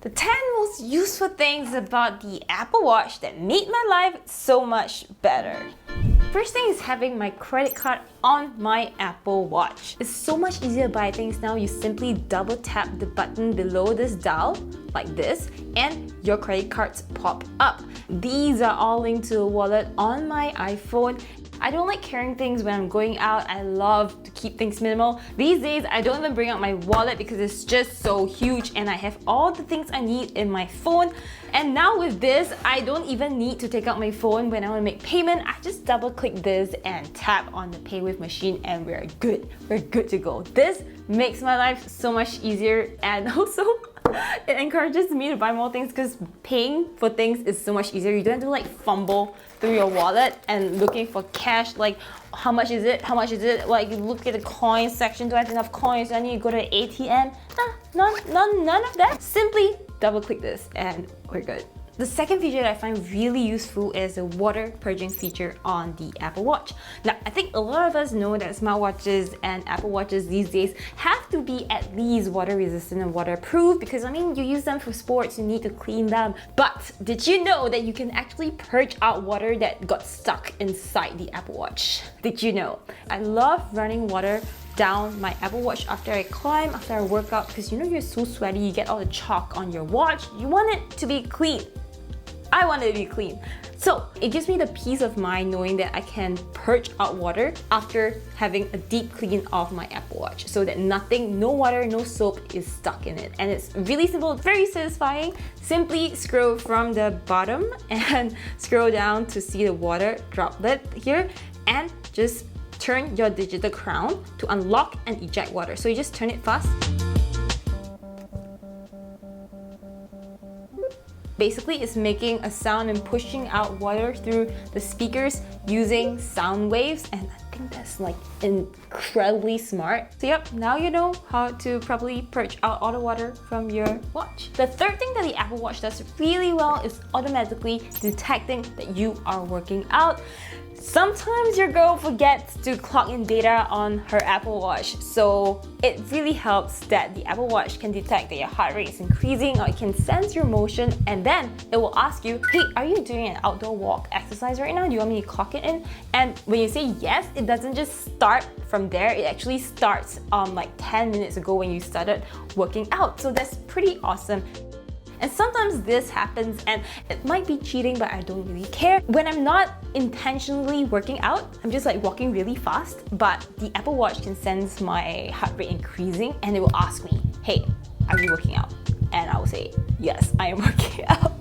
The 10 most useful things about the Apple Watch that made my life so much better. First thing is having my credit card on my Apple Watch. It's so much easier to buy things now. You simply double tap the button below this dial, like this, and your credit cards pop up. These are all linked to a wallet on my iPhone. I don't like carrying things when I'm going out. I love to keep things minimal. These days, I don't even bring out my wallet because it's just so huge and I have all the things I need in my phone. And now with this, I don't even need to take out my phone when I want to make payment. I just double click this and tap on the pay with machine and we're good. We're good to go. This makes my life so much easier, and also it encourages me to buy more things because paying for things is so much easier. You don't have to like fumble through your wallet and looking for cash, like how much is it, like you look at the coins section, do I have enough coins, do I need to go to the ATM? None of that. Simply double click this and we're good. The second feature that I find really useful is the water purging feature on the Apple Watch. Now, I think a lot of us know that smartwatches and Apple Watches these days have to be at least water resistant and waterproof because, I mean, you use them for sports, you need to clean them. But did you know that you can actually purge out water that got stuck inside the Apple Watch? Did you know? I love running water down my Apple Watch after I climb, after I work out, because you know you're so sweaty, you get all the chalk on your watch. You want it to be clean. I want it to be clean. So it gives me the peace of mind knowing that I can purge out water after having a deep clean of my Apple Watch so that nothing, no water, no soap is stuck in it. And it's really simple, very satisfying. Simply scroll from the bottom and scroll down to see the water droplet here and just turn your digital crown to unlock and eject water. So you just turn it fast. Basically, it's making a sound and pushing out water through the speakers using sound waves, and I think that's like incredibly smart. So yep, now you know how to properly purge out all the water from your watch. The third thing that the Apple Watch does really well is automatically detecting that you are working out. Sometimes your girl forgets to clock in data on her Apple Watch, so it really helps that the Apple Watch can detect that your heart rate is increasing, or it can sense your motion, and then it will ask you, hey, are you doing an outdoor walk exercise right now? Do you want me to clock it in? And when you say yes, it doesn't just start from there, it actually starts like 10 minutes ago when you started working out. So that's pretty awesome. And sometimes this happens and it might be cheating, but I don't really care. When I'm not intentionally working out, I'm just like walking really fast, but the Apple Watch can sense my heart rate increasing and it will ask me, hey, are you working out? And I will say, yes, I am working out.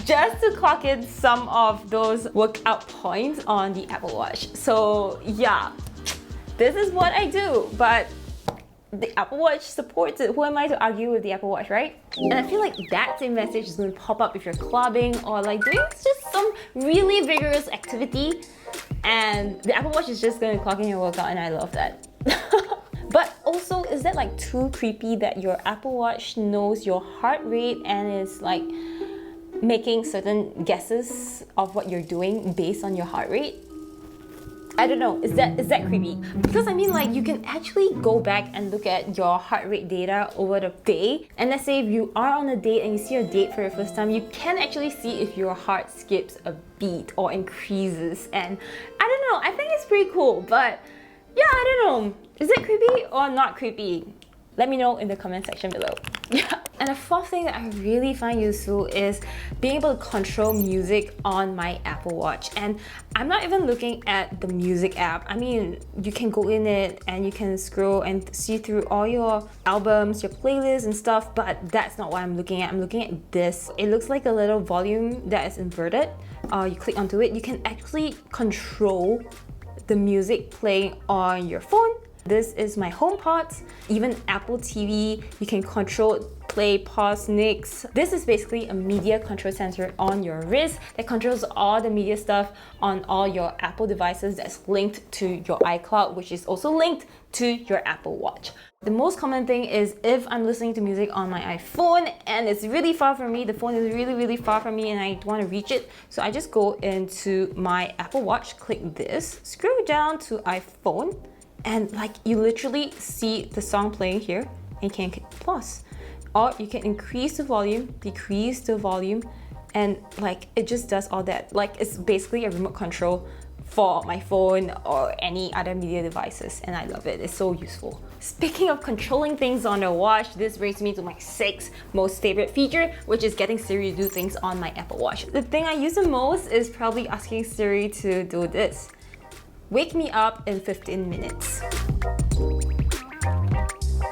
Just to clock in some of those workout points on the Apple Watch. So yeah, this is what I do, but the Apple Watch supports it. Who am I to argue with the Apple Watch, right? And I feel like that same message is going to pop up if you're clubbing or like doing just some really vigorous activity, and the Apple Watch is just going to clock in your workout, and I love that. But also, is that like too creepy that your Apple Watch knows your heart rate and is like making certain guesses of what you're doing based on your heart rate? I don't know, is that creepy? Because I mean, like, you can actually go back and look at your heart rate data over the day, and let's say if you are on a date and you see your date for the first time, you can actually see if your heart skips a beat or increases. And I don't know, I think it's pretty cool, but yeah, I don't know, is it creepy or not creepy? Let me know in the comment section below. Yeah. And the fourth thing that I really find useful is being able to control music on my Apple Watch. And I'm not even looking at the music app. I mean, you can go in it and you can scroll and see through all your albums, your playlists and stuff, but that's not what I'm looking at. I'm looking at this. It looks like a little volume that is inverted. You click onto it, you can actually control the music playing on your phone. This is my HomePod, even Apple TV, you can control play, pause, next. This is basically a media control sensor on your wrist that controls all the media stuff on all your Apple devices that's linked to your iCloud, which is also linked to your Apple Watch. The most common thing is if I'm listening to music on my iPhone and it's really far from me, the phone is really far from me and I want to reach it, so I just go into my Apple Watch, click this, scroll down to iPhone, and like you literally see the song playing here and you can click pause. or you can increase the volume, decrease the volume, and like it just does all that. Like it's basically a remote control for my phone or any other media devices, and I love it. It's so useful. Speaking of controlling things on the watch, this brings me to my 6th most favorite feature, which is getting Siri to do things on my Apple Watch. The thing I use the most is probably asking Siri to do this. Wake me up in 15 minutes.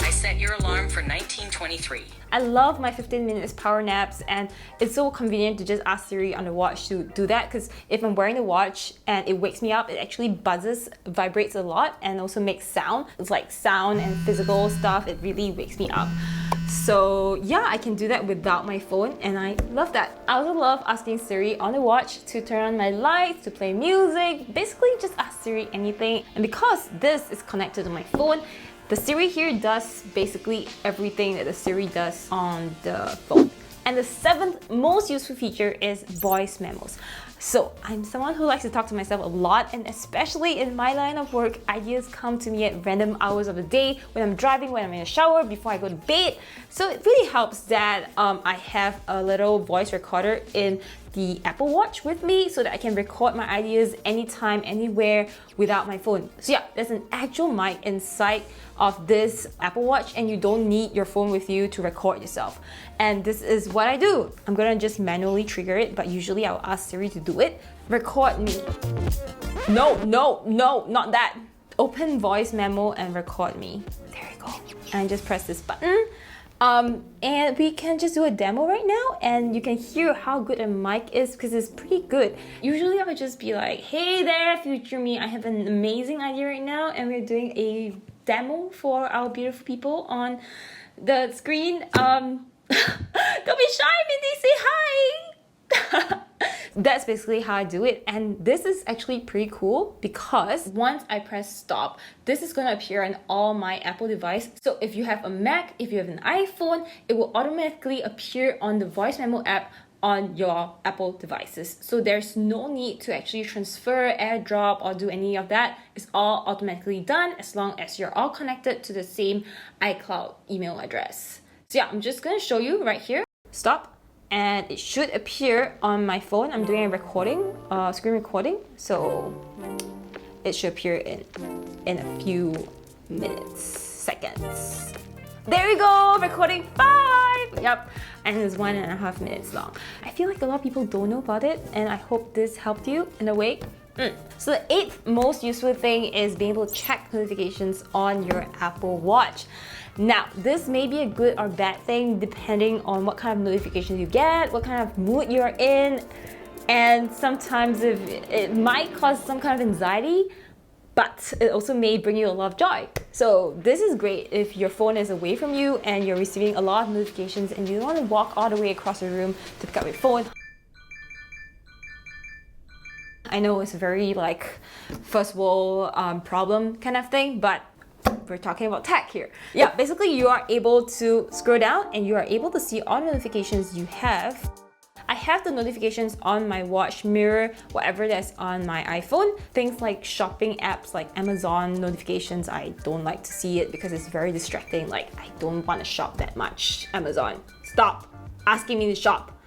Set your alarm for 1923. I love my 15 minutes power naps, and it's so convenient to just ask Siri on the watch to do that, because if I'm wearing the watch and it wakes me up, it actually buzzes, vibrates a lot, and also makes sound. It's like sound and physical stuff. It really wakes me up. So yeah, I can do that without my phone, and I love that. I also love asking Siri on the watch to turn on my lights, to play music, basically just ask Siri anything. And because this is connected to my phone, the Siri here does basically everything that the Siri does on the phone. And the 7th most useful feature is voice memos. So I'm someone who likes to talk to myself a lot, and especially in my line of work, ideas come to me at random hours of the day, when I'm driving, when I'm in the shower, before I go to bed. So it really helps that I have a little voice recorder in the Apple Watch with me so that I can record my ideas anytime, anywhere without my phone. So yeah, there's an actual mic inside of this Apple Watch, and you don't need your phone with you to record yourself. And this is what I do. I'm gonna just manually trigger it, but usually I'll ask Siri to do it. Record me. No, not that. Open voice memo and record me. There you go. And just press this button. And we can just do a demo right now, and you can hear how good a mic is because it's pretty good. Usually I would just be like, hey there, future me, I have an amazing idea right now, and we're doing a demo for our beautiful people on the screen. Don't be shy, Mindy, say hi! That's basically how I do it, and this is actually pretty cool because once I press stop, this is going to appear on all my Apple devices. So if you have a Mac, if you have an iPhone, it will automatically appear on the voice memo app on your Apple devices. So there's no need to actually transfer, AirDrop, or do any of that. It's all automatically done as long as you're all connected to the same iCloud email address. So yeah, I'm just going to show you right here. Stop. And it should appear on my phone. I'm doing a recording, screen recording, so it should appear in a few minutes, seconds. There we go, recording 5! Yep, and it's 1.5 minutes long. I feel like a lot of people don't know about it, and I hope this helped you in a way. So the 8th most useful thing is being able to check notifications on your Apple Watch. Now, this may be a good or bad thing depending on what kind of notifications you get, what kind of mood you're in, and sometimes it might cause some kind of anxiety, but it also may bring you a lot of joy. So this is great if your phone is away from you and you're receiving a lot of notifications and you don't want to walk all the way across the room to pick up your phone. I know it's a very like first world problem kind of thing, but we're talking about tech here. Yeah, basically you are able to scroll down and you are able to see all the notifications you have. I have the notifications on my watch mirror, whatever that's on my iPhone. Things like shopping apps like Amazon notifications, I don't like to see it because it's very distracting. Like, I don't want to shop that much. Amazon, stop asking me to shop.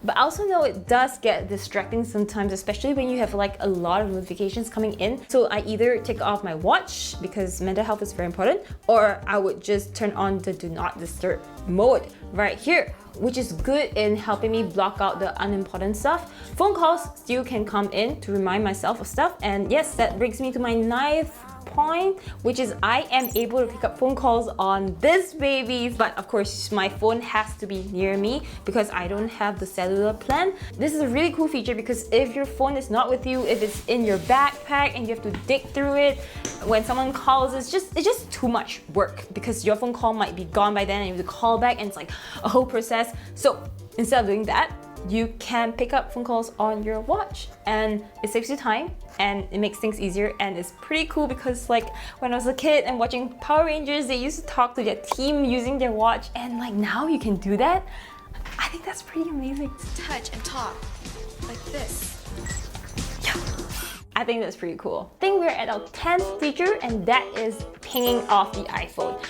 But I also know it does get distracting sometimes, especially when you have like a lot of notifications coming in. So I either take off my watch because mental health is very important, or I would just turn on the do not disturb mode right here, which is good in helping me block out the unimportant stuff. Phone calls still can come in to remind myself of stuff. And yes, that brings me to my 9th point, which is I am able to pick up phone calls on this baby. But of course, my phone has to be near me because I don't have the cellular plan. This is a really cool feature because if your phone is not with you, if it's in your backpack and you have to dig through it, when someone calls, it's just too much work because your phone call might be gone by then and you have to call back and it's like a whole process. So instead of doing that, you can pick up phone calls on your watch and it saves you time and it makes things easier, and it's pretty cool because like when I was a kid and watching Power Rangers, they used to talk to their team using their watch, and like now you can do that. I think that's pretty amazing. Touch and talk like this. Yeah. I think that's pretty cool. I think we're at our 10th feature, and that is pinging off the iPhone.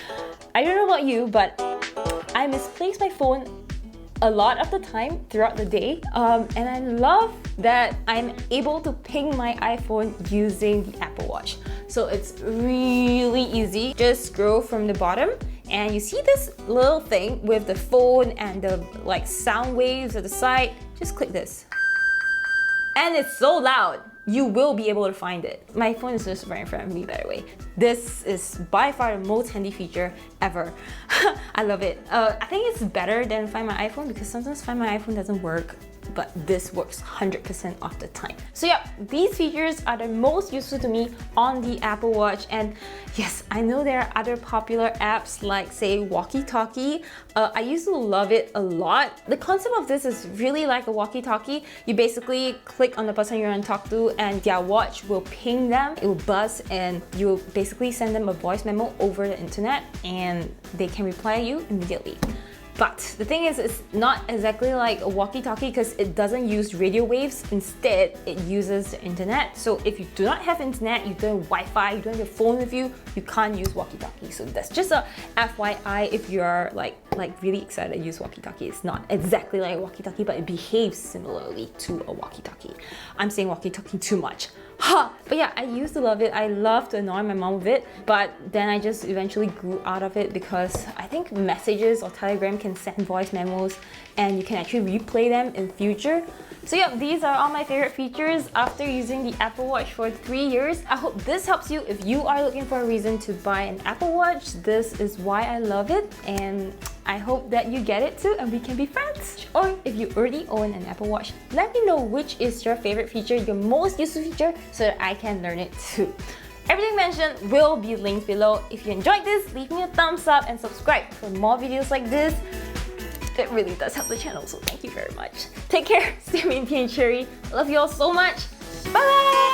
I don't know about you, but I misplace my phone a lot of the time throughout the day, and I love that I'm able to ping my iPhone using the Apple Watch. So it's really easy. Just scroll from the bottom and you see this little thing with the phone and the like sound waves at the side. Just click this. And it's so loud, you will be able to find it. My phone is just right in front of me, by the way. This is by far the most handy feature ever. I love it. I think it's better than Find My iPhone because sometimes Find My iPhone doesn't work, but this works 100% of the time. So yeah, these features are the most useful to me on the Apple Watch. And yes, I know there are other popular apps like say walkie-talkie. I used to love it a lot. The concept of this is really like a walkie-talkie. You basically click on the person you're going to talk to and their watch will ping them, it will buzz, and you will basically send them a voice memo over the internet and they can reply you immediately. But the thing is, it's not exactly like a walkie-talkie because it doesn't use radio waves. Instead, it uses the internet. So if you do not have internet, you don't have Wi-Fi, you don't have your phone with you, you can't use walkie-talkie. So that's just a FYI if you're like really excited to use walkie-talkie. It's not exactly like a walkie-talkie, but it behaves similarly to a walkie-talkie. I'm saying walkie-talkie too much. But yeah, I used to love it. I loved to annoy my mom with it, but then I just eventually grew out of it because I think messages or Telegram can send voice memos and you can actually replay them in future. So yeah, these are all my favorite features after using the Apple Watch for 3 years. I hope this helps you if you are looking for a reason to buy an Apple Watch. This is why I love it, and I hope that you get it too and we can be friends. Or if you already own an Apple Watch, let me know which is your favorite feature, your most useful feature, so that I can learn it too. Everything mentioned will be linked below. If you enjoyed this, leave me a thumbs up and subscribe for more videos like this. It really does help the channel, so thank you very much. Take care, stay mean, and cherry. I love you all so much. Bye!